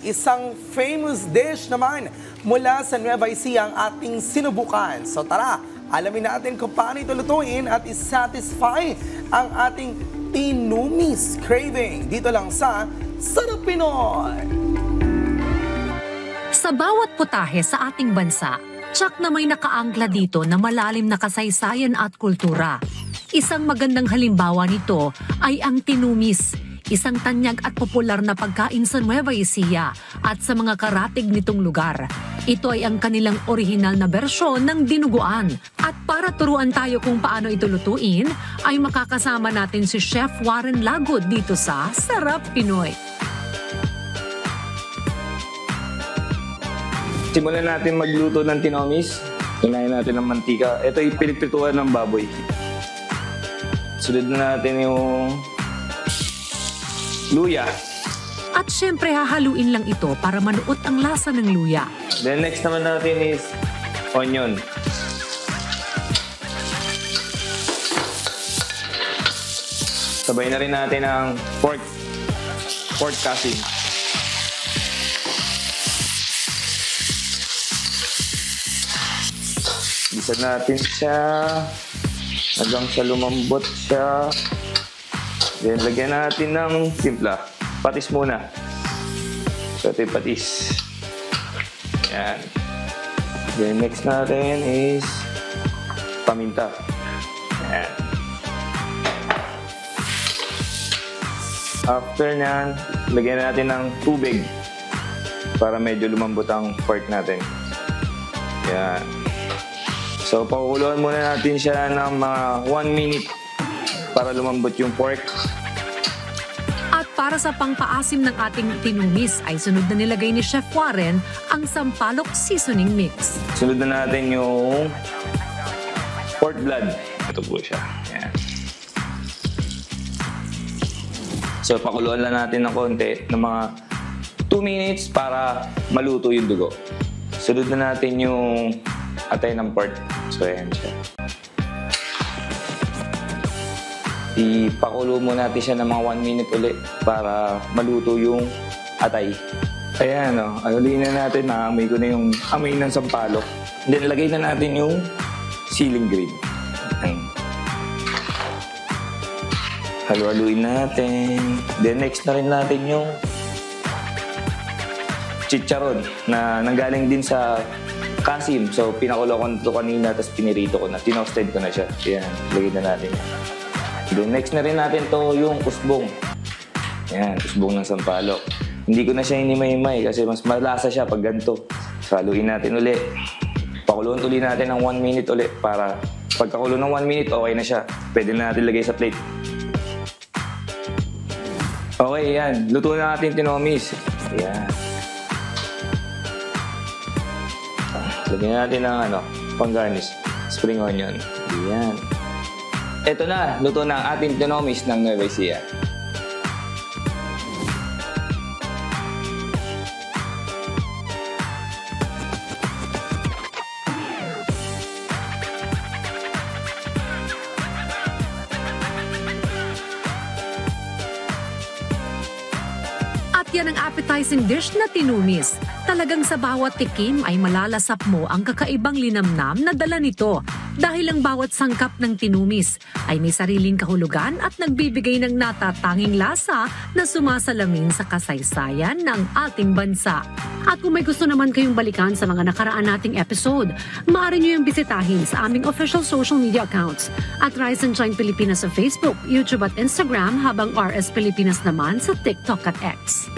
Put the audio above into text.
isang famous dish naman mula sa Nueva Ecija ang ating sinubukan. So tara, alamin natin kung paano ito lutuin at isatisfy ang ating tinumis craving. Dito lang sa Sarap Pinoy! Sa bawat putahe sa ating bansa, tsak na may nakaangkla dito na malalim na kasaysayan at kultura. Isang magandang halimbawa nito ay ang tinumis, isang tanyag at popular na pagkain sa Nueva Ecija at sa mga karatig nitong lugar. Ito ay ang kanilang orihinal na bersyon ng dinuguan. At para turuan tayo kung paano ito lutuin, ay makakasama natin si Chef Warren Lagod dito sa Sarap Pinoy. Simulan natin magluto ng tinomis. Hinayin natin ng mantika. Ito ay pinagprituan ng baboy. Sunod na natin yung luya. At syempre hahaluin lang ito para manuot ang lasa ng luya. Then next naman natin is onion. Sabay na rin natin ang pork casing. Isa natin siya hanggang sa lumambot siya. Then lagyan natin ng timpla. Patis muna. So ito yung patis. Yan. Then next natin is paminta. Yan. After nyan, lagyan natin ng tubig para medyo lumambot ang pork natin. Yan. So, pakukuluan muna natin siya ng mga 1 minute para lumambot yung pork. At para sa pangpaasim ng ating tinumis ay sunod na nilagay ni Chef Warren ang sampalok seasoning mix. Sunod na natin yung pork blood. Ito po siya. Yan. So, pakuluan lang natin ng konti ng mga 2 minutes para maluto yung dugo. Sunod na natin yung atay ng pork. So, ayan siya. Ipakulo muna natin siya ng mga 1 minute ulit para maluto yung atay. Ayan, o. Aluliin na natin. Naamoy ko na yung amoy ng sampalok. Then, lagay na natin yung ceiling green. Ayan. Halu-haluin natin. Then, next na rin natin yung chicharon na nanggaling din sa kasim. So, pinakulo ko na ito kanina, tapos pinirito ko na. Tinosted ko na siya. Ayan, lagay na natin. Then, next na rin natin to yung usbong. Ayan, usbong ng sampalok. Hindi ko na siya hinimay-himay kasi mas malasa siya pag ganito. So, haluin natin ulit. Pakuluan ulit natin ng 1 minute ulit para pagkakulo ng 1 minute, okay na siya. Pwede na natin lagay sa plate. Okay, yan. Luto na natin tinomis. Ayan. Lagyan natin ng pang-garnish. Spring onion. Ayan. Ito na, luto na ang ating tinomis ng Nueva Ecija. At yan ang appetizing dish na tinumis. Talagang sa bawat tikim ay malalasap mo ang kakaibang linamnam na dala nito dahil ang bawat sangkap ng tinumis ay may sariling kahulugan at nagbibigay ng natatanging lasa na sumasalamin sa kasaysayan ng ating bansa. At kung may gusto naman kayong balikan sa mga nakaraan nating episode, maaari nyo yung bisitahin sa aming official social media accounts at Rise and Shine Pilipinas sa Facebook, YouTube at Instagram habang RS Pilipinas naman sa TikTok at X.